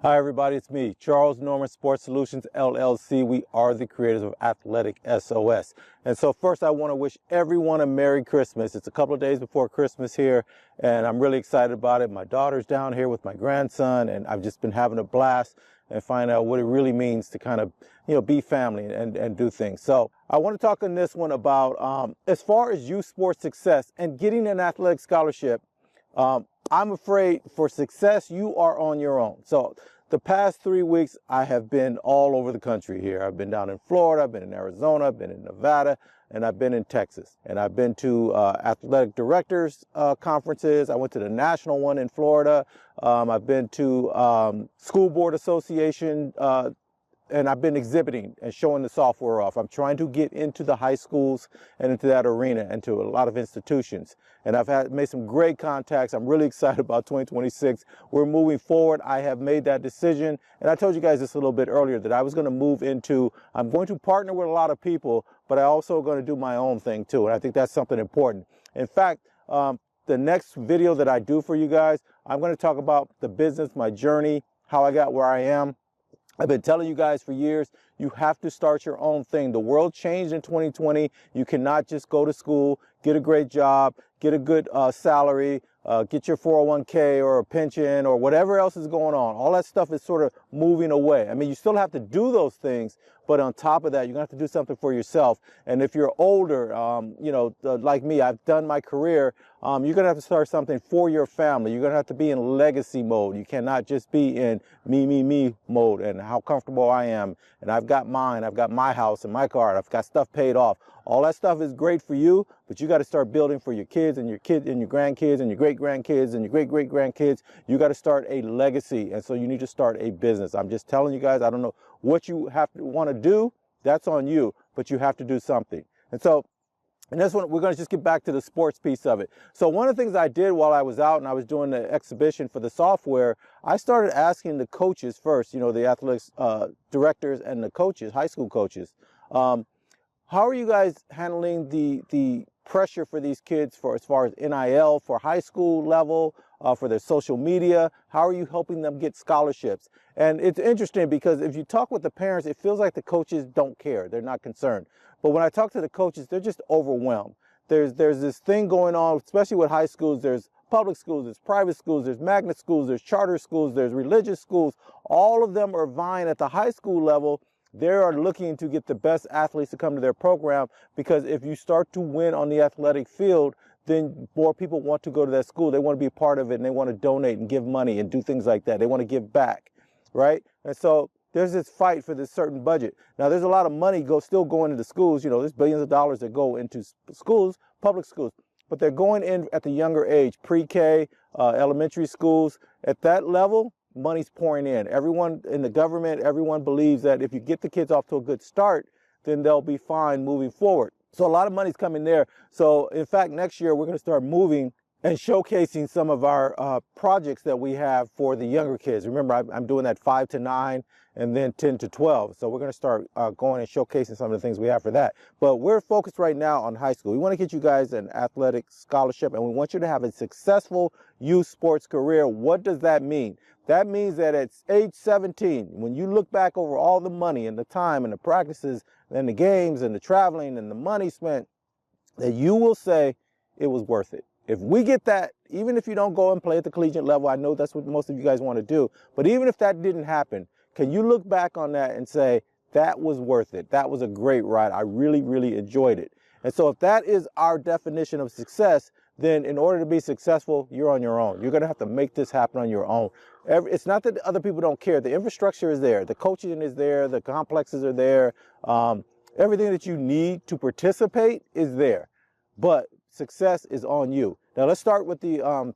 Hi everybody, it's me, Charles Norman Sports Solutions LLC. We are the creators of AthleticSOS. And so first I want to wish everyone a Merry Christmas. It's a couple of days before Christmas here and I'm really excited about it. My daughter's down here with my grandson and I've just been having a blast and find out what it really means to kind of, be family and do things. So I want to talk on this one about as far as youth sports success and getting an athletic scholarship. I'm afraid for success, you are on your own. So the past 3 weeks, I have been all over the country here. I've been down in Florida, I've been in Arizona, I've been in Nevada, and I've been in Texas. And I've been to athletic directors conferences. I went to the national one in Florida. I've been to school board association and I've been exhibiting and showing the software off. I'm trying to get into the high schools and into that arena and to a lot of institutions. And I've made some great contacts. I'm really excited about 2026. We're moving forward. I have made that decision. And I told you guys this a little bit earlier that I was going to move into, I'm going to partner with a lot of people, but I also going to do my own thing too. And I think that's something important. In fact, the next video that I do for you guys, I'm going to talk about the business, my journey, how I got where I am. I've been telling you guys for years, you have to start your own thing. The world changed in 2020. You cannot just go to school, get a great job, get a good salary, get your 401k or a pension or whatever else is going on. All that stuff is sort of moving away. I mean, you still have to do those things, but on top of that, you're going to have to do something for yourself. And if you're older, like me, I've done my career, you're going to have to start something for your family. You're going to have to be in legacy mode. You cannot just be in me mode and how comfortable I am. And I've got mine. I've got my house and my car. I've got stuff paid off. All that stuff is great for you, but you got to start building for your kids and your grandkids and your great-grandkids and your great-great-grandkids. You got to start a legacy. And so you need to start a business. I'm just telling you guys, I don't know what you have to want to do. That's on you, but you have to do something. And so in this one, we're going to just get back to the sports piece of it. So one of the things I did while I was out and I was doing the exhibition for the software, I started asking the coaches first, the athletics directors and the coaches, high school coaches, how are you guys handling the pressure for these kids for as far as NIL, for high school level, for their social media? How are you helping them get scholarships? And it's interesting because if you talk with the parents, it feels like the coaches don't care. They're not concerned. But when I talk to the coaches, they're just overwhelmed. There's this thing going on, especially with high schools. There's public schools, there's private schools, there's magnet schools, there's charter schools, there's religious schools. All of them are vying at the high school level. They are looking to get the best athletes to come to their program because if you start to win on the athletic field, then more people want to go to that school. They want to be a part of it and they want to donate and give money and do things like that. They want to give back, right? And so there's this fight for this certain budget. Now, there's a lot of money still going into schools. There's billions of dollars that go into schools, public schools, but they're going in at the younger age, pre-K, elementary schools. At that level, money's pouring in. Everyone in the government, everyone believes that if you get the kids off to a good start, then they'll be fine moving forward. So a lot of money's coming there. So in fact, next year, we're going to start moving and showcasing some of our projects that we have for the younger kids. Remember, I'm doing that 5 to 9 and then 10 to 12. So we're going to start going and showcasing some of the things we have for that. But we're focused right now on high school. We want to get you guys an athletic scholarship, and we want you to have a successful youth sports career. What does that mean? That means that at age 17, when you look back over all the money and the time and the practices and the games and the traveling and the money spent, that you will say it was worth it. If we get that, even if you don't go and play at the collegiate level, I know that's what most of you guys want to do, but even if that didn't happen, can you look back on that and say, that was worth it? That was a great ride. I really, really enjoyed it. And so if that is our definition of success, then in order to be successful, you're on your own. You're going to have to make this happen on your own. It's not that other people don't care. The infrastructure is there. The coaching is there. The complexes are there. Everything that you need to participate is there. But success is on you. Now let's start with the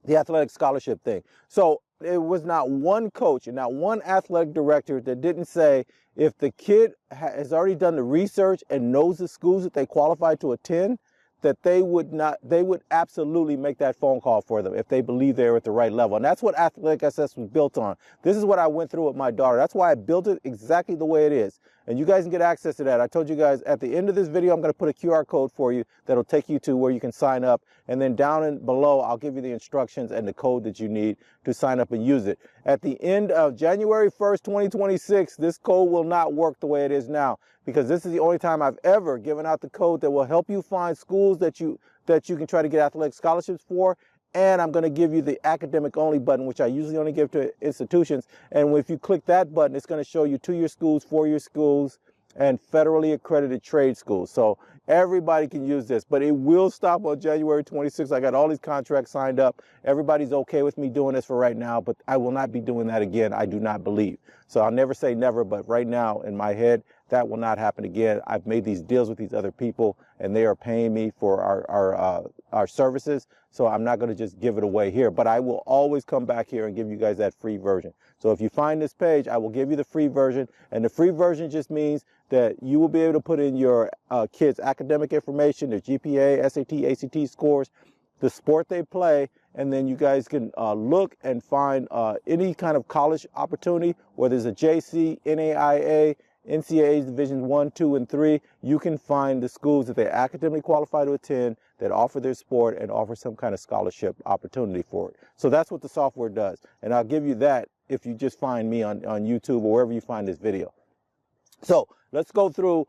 athletic scholarship thing. So it was not one coach and not one athletic director that didn't say, if the kid has already done the research and knows the schools that they qualify to attend, that they would absolutely make that phone call for them if they believe they're at the right level. And that's what AthleticSOS was built on. This is what I went through with my daughter. That's why I built it exactly the way it is. And you guys can get access to that. I told you guys at the end of this video, I'm going to put a QR code for you that'll take you to where you can sign up. And then down and below, I'll give you the instructions and the code that you need to sign up and use it. At the end of January 1st, 2026, this code will not work the way it is now, because this is the only time I've ever given out the code that will help you find schools that you can try to get athletic scholarships for. And I'm going to give you the academic only button, which I usually only give to institutions. And if you click that button, it's going to show you 2-year schools, 4-year schools, and federally accredited trade schools. So everybody can use this, but it will stop on January 26th. I got all these contracts signed up. Everybody's okay with me doing this for right now, but I will not be doing that again. I do not believe. So I'll never say never, but right now in my head, that will not happen again. I've made these deals with these other people, and they are paying me for our services. So I'm not going to just give it away here, but I will always come back here and give you guys that free version. So if you find this page, I will give you the free version, and the free version just means that you will be able to put in your kids' academic information, their GPA, SAT, ACT scores, the sport they play, and then you guys can look and find any kind of college opportunity, whether it's a JC, NAIA, NCAA's Divisions 1, 2, and 3. You can find the schools that they're academically qualified to attend, that offer their sport and offer some kind of scholarship opportunity for it. So that's what the software does. And I'll give you that if you just find me on YouTube or wherever you find this video. So let's go through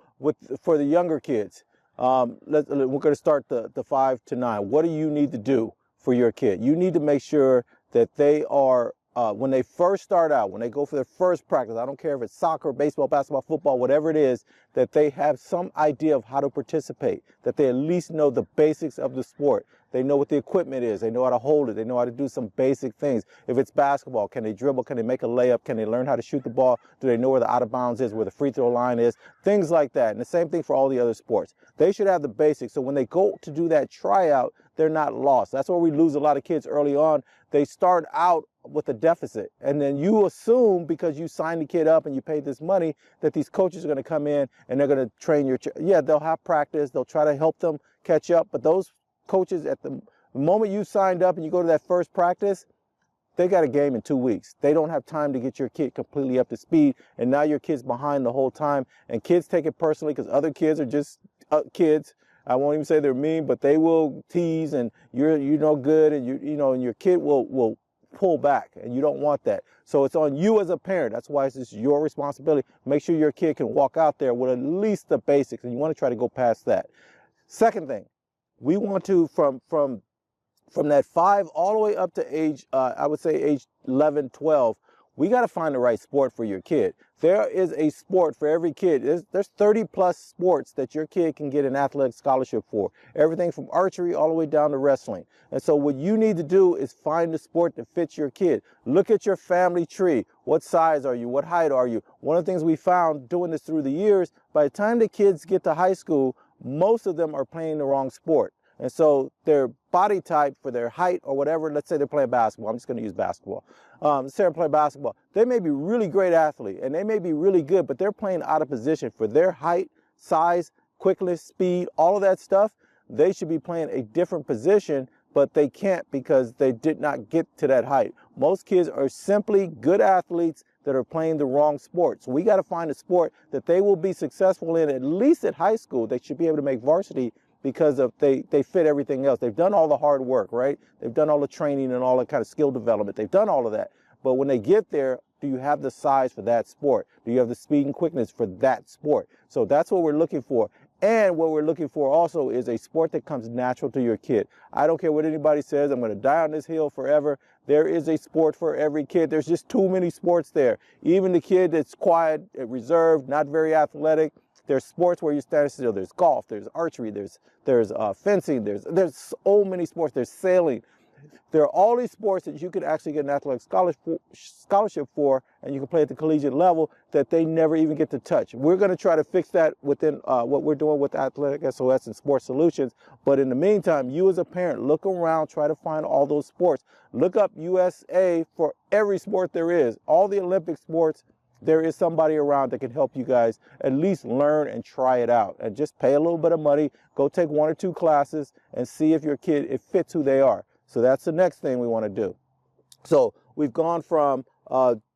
for the younger kids. We're going to start the 5 to 9. What do you need to do for your kid? You need to make sure that they are, when they first start out, when they go for their first practice, I don't care if it's soccer, baseball, basketball, football, whatever it is, that they have some idea of how to participate, that they at least know the basics of the sport. They know what the equipment is. They know how to hold it. They know how to do some basic things. If it's basketball, can they dribble? Can they make a layup? Can they learn how to shoot the ball? Do they know where the out of bounds is, where the free throw line is? Things like that. And the same thing for all the other sports. They should have the basics. So when they go to do that tryout, they're not lost. That's where we lose a lot of kids early on. They start out with a deficit. And then you assume, because you signed the kid up and you paid this money, that these coaches are going to come in and they're going to train your yeah, they'll have practice. They'll try to help them catch up. But those coaches, at the moment you signed up and you go to that first practice, they got a game in 2 weeks. They don't have time to get your kid completely up to speed. And now your kid's behind the whole time. And kids take it personally because other kids are just kids. I won't even say they're mean, but they will tease, and you're no good, and and your kid will pull back, and you don't want that. So it's on you as a parent. That's why it's your responsibility. Make sure your kid can walk out there with at least the basics, and you want to try to go past that. Second thing, we want to, from that 5 all the way up to age, I would say age 11, 12, we got to find the right sport for your kid. There is a sport for every kid. There's 30 plus sports that your kid can get an athletic scholarship for. Everything from archery all the way down to wrestling. And so what you need to do is find the sport that fits your kid. Look at your family tree. What size are you? What height are you? One of the things we found doing this through the years, by the time the kids get to high school, most of them are playing the wrong sport. And so their body type for their height or whatever, let's say they're playing basketball. I'm just going to use basketball. Let's say they're playing basketball. They may be really great athlete and they may be really good, but they're playing out of position for their height, size, quickness, speed, all of that stuff. They should be playing a different position, but they can't because they did not get to that height. Most kids are simply good athletes that are playing the wrong sport. So we got to find a sport that they will be successful in, at least at high school. They should be able to make varsity because of they fit everything else. They've done all the hard work, right? They've done all the training and all that kind of skill development. They've done all of that. But when they get there, do you have the size for that sport? Do you have the speed and quickness for that sport? So that's what we're looking for. And what we're looking for also is a sport that comes natural to your kid. I don't care what anybody says. I'm going to die on this hill forever. There is a sport for every kid. There's just too many sports there. Even the kid that's quiet, reserved, not very athletic, there's sports where you stand still. There's golf, there's archery, there's fencing, there's so many sports. There's sailing. There are all these sports that you can actually get an athletic scholarship for, and you can play at the collegiate level that they never even get to touch. We're going to try to fix that within what we're doing with AthleticSOS and Sports Solutions. But in the meantime, you as a parent, look around, try to find all those sports. Look up USA for every sport there is. All the Olympic sports, there is somebody around that can help you guys at least learn and try it out. And just pay a little bit of money, go take 1 or 2 classes, and see if your kid, it fits who they are. So that's the next thing we want to do. So we've gone from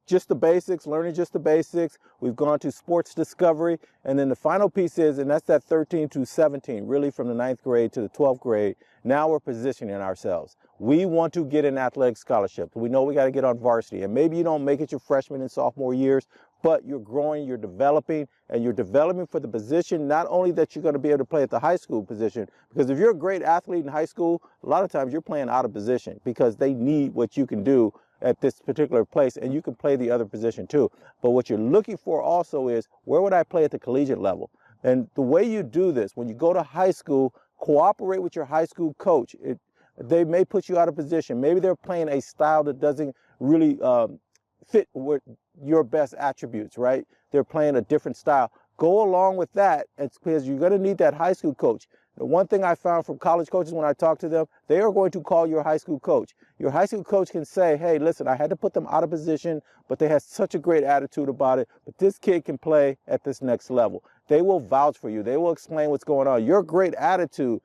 just the basics, learning just the basics. We've gone to sports discovery. And then the final piece is, and that's that 13 to 17, really from the 9th grade to the 12th grade. Now we're positioning ourselves. We want to get an athletic scholarship. We know we got to get on varsity. And maybe you don't make it your freshman and sophomore years, but you're growing, you're developing, and you're developing for the position, not only that you're going to be able to play at the high school position, because if you're a great athlete in high school, a lot of times you're playing out of position because they need what you can do at this particular place, and you can play the other position too. But what you're looking for also is, where would I play at the collegiate level? And the way you do this, when you go to high school, cooperate with your high school coach. They may put you out of position. Maybe they're playing a style that doesn't really fit with your best attributes, right? They're playing a different style. Go along with that, because you're going to need that high school coach. The one thing I found from college coaches when I talk to them, they are going to call your high school coach. Your high school coach can say, hey, listen, I had to put them out of position, but they had such a great attitude about it. But this kid can play at this next level. They will vouch for you. They will explain what's going on. Your great attitude,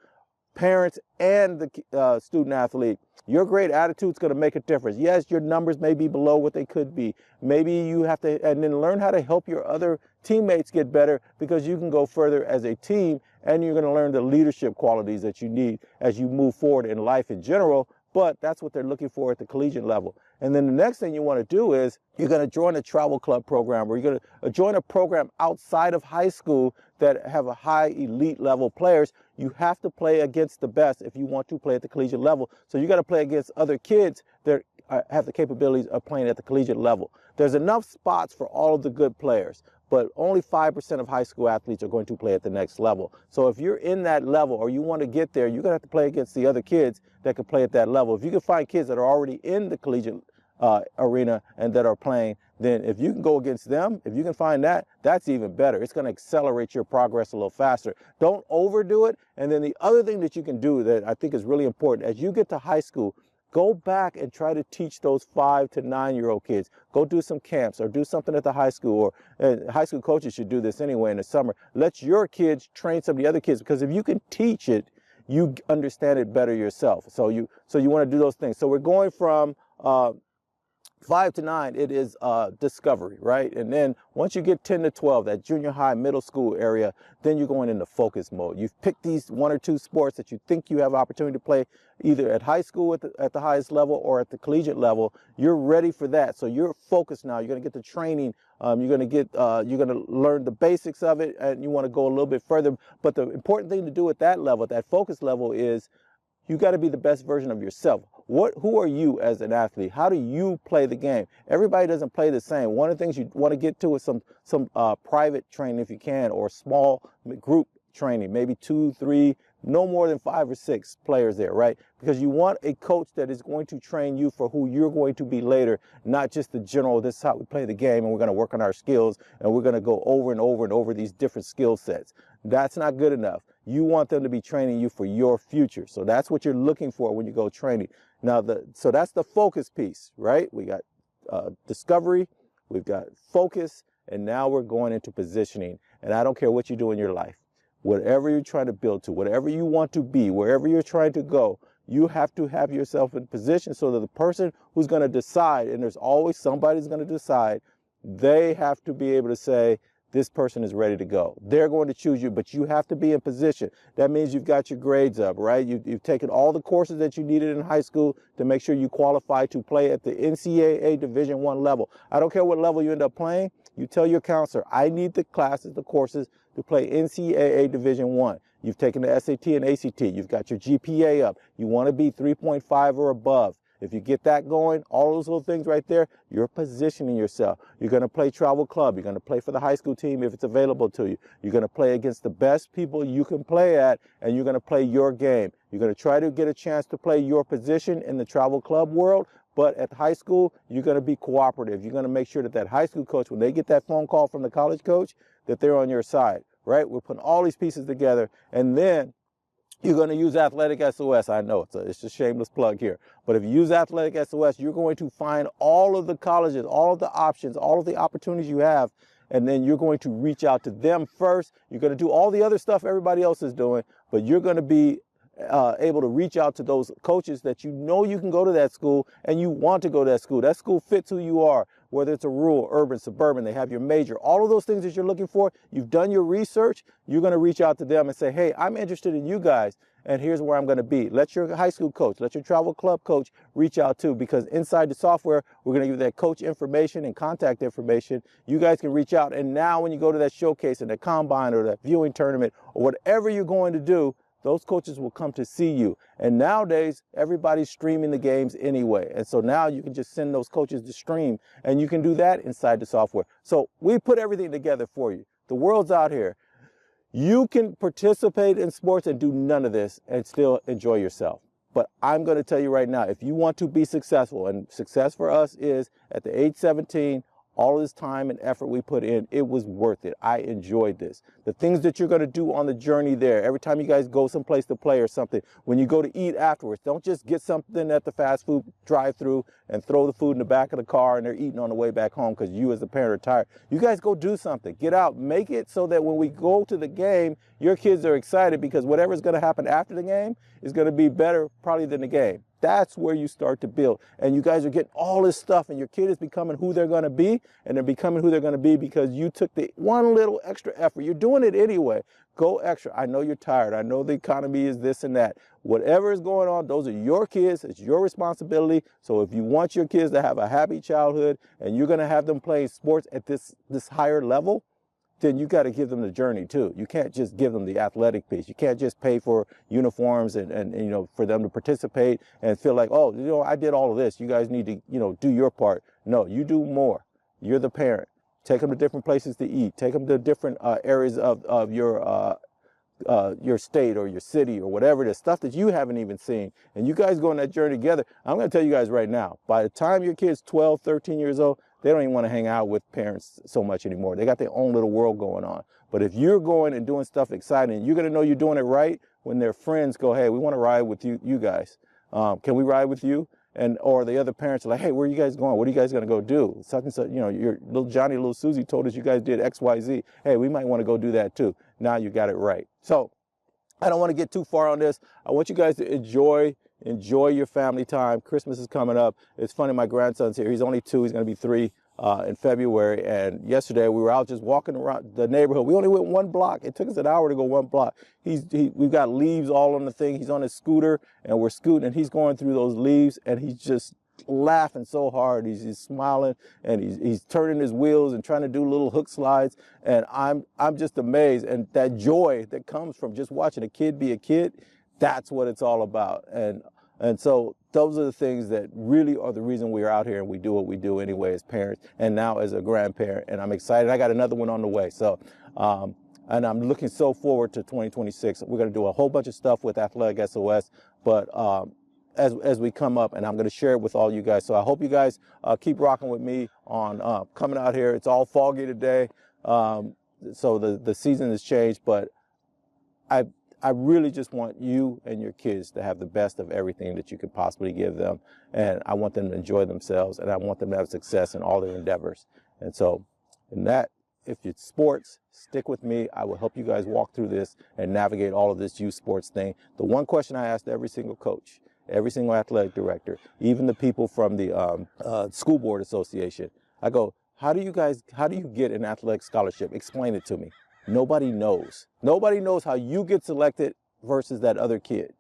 parents and the student athlete, your great attitude is going to make a difference. Yes, your numbers may be below what they could be. Maybe you have to, and then learn how to help your other teammates get better, because you can go further as a team, and you're going to learn the leadership qualities that you need as you move forward in life in general. But that's what they're looking for at the collegiate level. And then the next thing you want to do is, you're going to join a travel club program, or you're going to join a program outside of high school that have a high elite level players. You have to play against the best if you want to play at the collegiate level. So you got to play against other kids that have the capabilities of playing at the collegiate level. There's enough spots for all of the good players, but only 5% of high school athletes are going to play at the next level. So if you're in that level, or you want to get there, you're going to have to play against the other kids that can play at that level. If you can find kids that are already in the collegiate arena and that are playing, then if you can go against them, if you can find that, that's even better. It's going to accelerate your progress a little faster. Don't overdo it. And then the other thing that you can do that I think is really important, as you get to high school, go back and try to teach those 5 to 9-year-old kids. Go do some camps, or do something at the high school, or high school coaches should do this anyway in the summer. Let your kids train some of the other kids, because if you can teach it, you understand it better yourself. So you want to do those things. So we're going from 5 to 9, it is discovery, right? And then once you get 10 to 12, that junior high, middle school area, then you're going into focus mode. You've picked these 1 or 2 sports that you think you have opportunity to play either at high school at the highest level, or at the collegiate level. You're ready for that. So you're focused now. You're going to get the training. You're going to learn the basics of it, and you want to go a little bit further. But the important thing to do at that level, at that focus level, is you got to be the best version of yourself. Who are you as an athlete? How do you play the game? Everybody doesn't play the same. One of the things you want to get to is some private training if you can, or small group training, maybe 2, 3, no more than 5 or 6 players there, right? Because you want a coach that is going to train you for who you're going to be later, not just the general, this is how we play the game, and we're going to work on our skills, and we're going to go over and over and over these different skill sets. That's not good enough. You want them to be training you for your future. So that's what you're looking for when you go training. Now, so that's the focus piece, right? We got discovery, we've got focus, and now we're going into positioning. And I don't care what you do in your life. Whatever you're trying to build to, whatever you want to be, wherever you're trying to go, you have to have yourself in position so that the person who's going to decide, and there's always somebody who's going to decide, they have to be able to say, this person is ready to go. They're going to choose you, but you have to be in position. That means you've got your grades up, right? You've taken all the courses that you needed in high school to make sure you qualify to play at the NCAA Division I level. I don't care what level you end up playing. You tell your counselor, I need the classes, the courses to play NCAA Division I. You've taken the SAT and ACT. You've got your GPA up. You want to be 3.5 or above. If you get that going, all those little things right there, you're positioning yourself. You're going to play travel club. You're going to play for the high school team if it's available to you. You're going to play against the best people you can play at, and you're going to play your game. You're going to try to get a chance to play your position in the travel club world, but at high school, you're going to be cooperative. You're going to make sure that that high school coach, when they get that phone call from the college coach, that they're on your side, right? We're putting all these pieces together, and then you're going to use AthleticSOS. I know it's a shameless plug here. But if you use AthleticSOS, you're going to find all of the colleges, all of the options, all of the opportunities you have, and then you're going to reach out to them first. You're going to do all the other stuff everybody else is doing, but you're going to be able to reach out to those coaches that you know you can go to that school and you want to go to that school. That school fits who you are, whether it's a rural, urban, suburban, they have your major, all of those things that you're looking for. You've done your research. You're going to reach out to them and say, hey, I'm interested in you guys, and here's where I'm going to be. Let your high school coach, let your travel club coach reach out too, because inside the software, we're going to give that coach information and contact information. You guys can reach out, and now when you go to that showcase and that combine or that viewing tournament or whatever you're going to do, those coaches will come to see you. And nowadays, everybody's streaming the games anyway. And so now you can just send those coaches to stream, and you can do that inside the software. So we put everything together for you. The world's out here. You can participate in sports and do none of this and still enjoy yourself. But I'm going to tell you right now, if you want to be successful, and success for us is at the age 17, all of this time and effort we put in, it was worth it. I enjoyed this. The things that you're going to do on the journey there, every time you guys go someplace to play or something, when you go to eat afterwards, don't just get something at the fast food drive-thru and throw the food in the back of the car and they're eating on the way back home because you as a parent are tired. You guys go do something. Get out. Make it so that when we go to the game, your kids are excited, because whatever's going to happen after the game is going to be better probably than the game. That's where you start to build. And you guys are getting all this stuff, and your kid is becoming who they're going to be, and they're becoming who they're going to be because you took the one little extra effort. You're doing it anyway. Go extra. I know you're tired. I know the economy is this and that. Whatever is going on, those are your kids. It's your responsibility. So if you want your kids to have a happy childhood and you're going to have them playing sports at this higher level, then you got to give them the journey too. You can't just give them the athletic piece. You can't just pay for uniforms and you know, for them to participate and feel like, oh, you know, I did all of this. You guys need to, you know, do your part. No, you do more. You're the parent. Take them to different places to eat. Take them to different areas of your state or your city or whatever it is, stuff that you haven't even seen. And you guys go on that journey together. I'm going to tell you guys right now, by the time your kid's 12, 13 years old, they don't even want to hang out with parents so much anymore. They got their own little world going on. But if you're going and doing stuff exciting, you're going to know you're doing it right when their friends go, hey, we want to ride with you guys. Can we ride with you? And or the other parents are like, hey, where are you guys going? What are you guys going to go do? Such and such, you know, your little Johnny, little Susie told us you guys did X, Y, Z. Hey, we might want to go do that too. Now you got it right. So I don't want to get too far on this. I want you guys to enjoy your family time. Christmas is coming up. It's funny, my grandson's here. He's only 2. He's going to be 3 in February. And yesterday we were out just walking around the neighborhood. We only went 1 block. It took us an hour to go 1 block. We've got leaves all on the thing. He's on his scooter and we're scooting, and he's going through those leaves and he's just laughing so hard. He's smiling and he's turning his wheels and trying to do little hook slides. And I'm just amazed. And that joy that comes from just watching a kid be a kid, that's what it's all about. And so those are the things that really are the reason we're out here and we do what we do anyway as parents and now as a grandparent. And I'm excited. I got another one on the way. So, and I'm looking so forward to 2026. We're going to do a whole bunch of stuff with AthleticSOS, but as we come up, and I'm going to share it with all you guys. So I hope you guys keep rocking with me on coming out here. It's all foggy today, so the season has changed, but I really just want you and your kids to have the best of everything that you could possibly give them, and I want them to enjoy themselves, and I want them to have success in all their endeavors. And so, in that, if it's sports, stick with me. I will help you guys walk through this and navigate all of this youth sports thing. The one question I asked every single coach, every single athletic director, even the people from the school board association, I go, how do you get an athletic scholarship? Explain it to me. Nobody knows. Nobody knows how you get selected versus that other kid.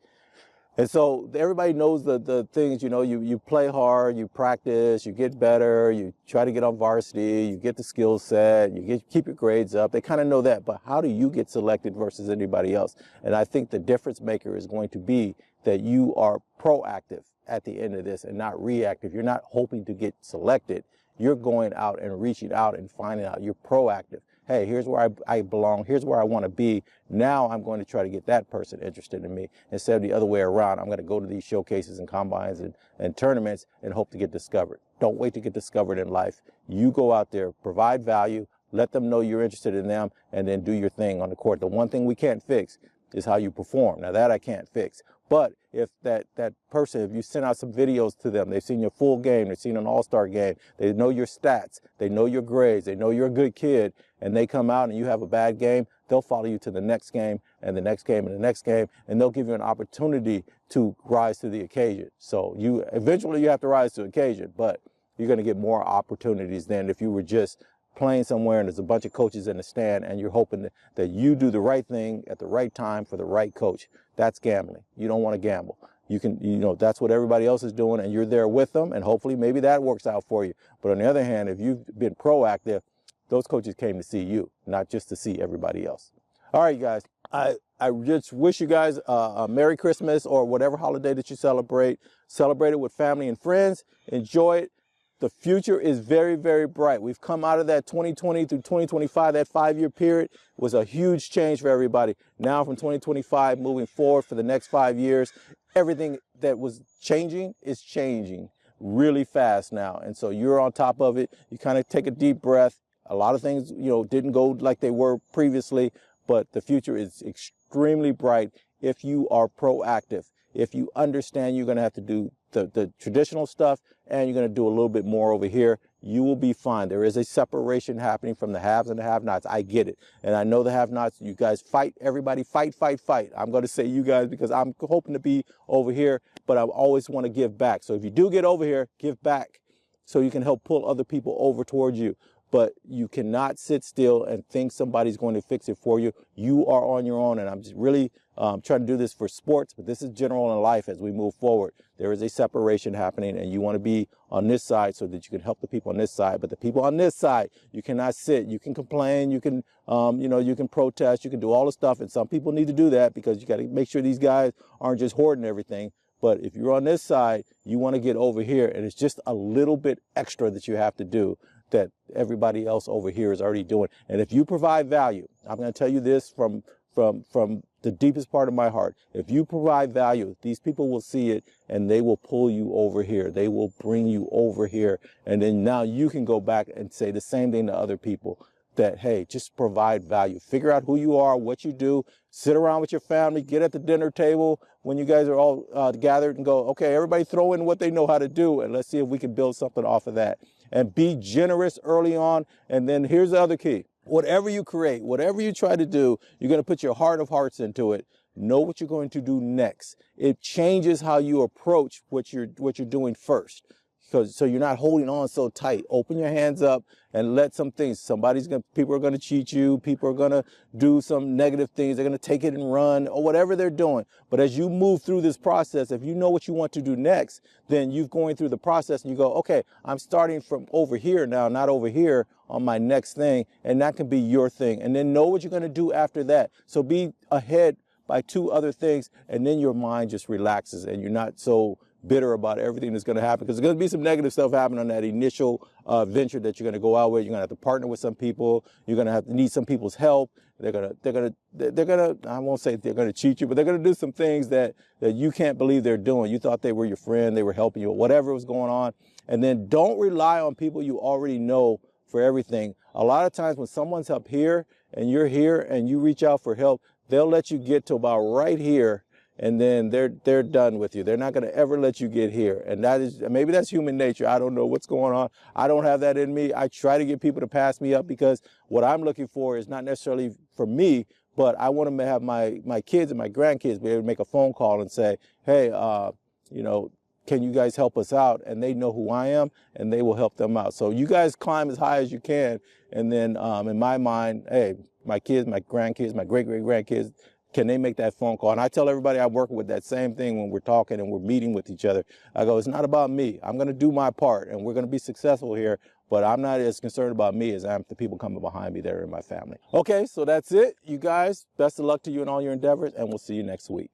And so everybody knows the things, you know, you play hard, you practice, you get better, you try to get on varsity, you get the skill set, keep your grades up. They kind of know that, but how do you get selected versus anybody else? And I think the difference maker is going to be that you are proactive at the end of this and not reactive. You're not hoping to get selected. You're going out and reaching out and finding out. You're proactive. Hey, here's where I belong. Here's where I want to be. Now I'm going to try to get that person interested in me instead of the other way around. I'm going to go to these showcases and combines and tournaments and hope to get discovered. Don't wait to get discovered in life. You go out there, provide value, let them know you're interested in them, and then do your thing on the court. The one thing we can't fix is how you perform. Now that I can't fix. But if that person, if you send out some videos to them, they've seen your full game, they've seen an all-star game, they know your stats, they know your grades, they know you're a good kid, and they come out and you have a bad game, they'll follow you to the next game and the next game and the next game, and they'll give you an opportunity to rise to the occasion. So eventually you have to rise to the occasion, but you're going to get more opportunities than if you were just playing somewhere and there's a bunch of coaches in the stand and you're hoping that you do the right thing at the right time for the right coach. That's gambling. You don't want to gamble. That's what everybody else is doing, and you're there with them, and hopefully maybe that works out for you. But on the other hand, if you've been proactive, those coaches came to see you, not just to see everybody else. All right, guys, I just wish you guys a Merry Christmas, or whatever holiday that you celebrate. Celebrate it with family and friends. Enjoy it. The future is very, very bright. We've come out of that 2020 through 2025, that 5-year period was a huge change for everybody. Now from 2025 moving forward for the next 5 years, everything that was changing is changing really fast now. And so you're on top of it. You kind of take a deep breath. A lot of things, didn't go like they were previously, but the future is extremely bright if you are proactive. If you understand you're going to have to do the traditional stuff and you're going to do a little bit more over here, you will be fine. There is a separation happening from the haves and the have-nots. I get it. And I know the have-nots, you guys fight. Everybody fight, fight, fight. I'm going to say you guys because I'm hoping to be over here, but I always want to give back. So if you do get over here, give back so you can help pull other people over towards you. But you cannot sit still and think somebody's going to fix it for you. You are on your own, and I'm just really trying to do this for sports, but this is general in life as we move forward. There is a separation happening, and you want to be on this side so that you can help the people on this side. But the people on this side, you cannot sit. You can complain. You can, you can protest. You can do all the stuff, and some people need to do that because you got to make sure these guys aren't just hoarding everything. But if you're on this side, you want to get over here, and it's just a little bit extra that you have to do that everybody else over here is already doing. And if you provide value, I'm going to tell you this from the deepest part of my heart. If you provide value, these people will see it and they will pull you over here. They will bring you over here. And then now you can go back and say the same thing to other people that, hey, just provide value. Figure out who you are, what you do, sit around with your family, get at the dinner table when you guys are all gathered and go, okay, everybody throw in what they know how to do and let's see if we can build something off of that. And be generous early on. And then here's the other key. Whatever you create, whatever you try to do, you're going to put your heart of hearts into it. Know what you're going to do next. It changes how you approach what you're doing first. So you're not holding on so tight. Open your hands up and let some things. People are going to cheat you. People are going to do some negative things. They're going to take it and run or whatever they're doing. But as you move through this process, if you know what you want to do next, then you're going through the process and you go, okay, I'm starting from over here now, not over here on my next thing. And that can be your thing. And then know what you're going to do after that. So be ahead by 2 other things. And then your mind just relaxes and you're not so bitter about everything that's going to happen, because there's going to be some negative stuff happening on that initial venture that you're going to go out with. You're going to have to partner with some people. You're going to have to need some people's help. They're going to, I won't say they're going to cheat you, but they're going to do some things that you can't believe they're doing. You thought they were your friend. They were helping you, whatever was going on. And then don't rely on people you already know for everything. A lot of times when someone's up here and you're here and you reach out for help, they'll let you get to about right here. And then they're done with you. They're not going to ever let you get here. And maybe that's human nature. I don't know what's going on. I don't have that in me. I try to get people to pass me up because what I'm looking for is not necessarily for me, but I want to have my kids and my grandkids be able to make a phone call and say, hey, can you guys help us out? And they know who I am and they will help them out. So you guys climb as high as you can. And then in my mind, hey, my kids, my grandkids, my great-great-grandkids, can they make that phone call? And I tell everybody I work with that same thing when we're talking and we're meeting with each other. I go, it's not about me. I'm going to do my part and we're going to be successful here, but I'm not as concerned about me as I am the people coming behind me that are in my family. Okay, so that's it. You guys, best of luck to you in all your endeavors, and we'll see you next week.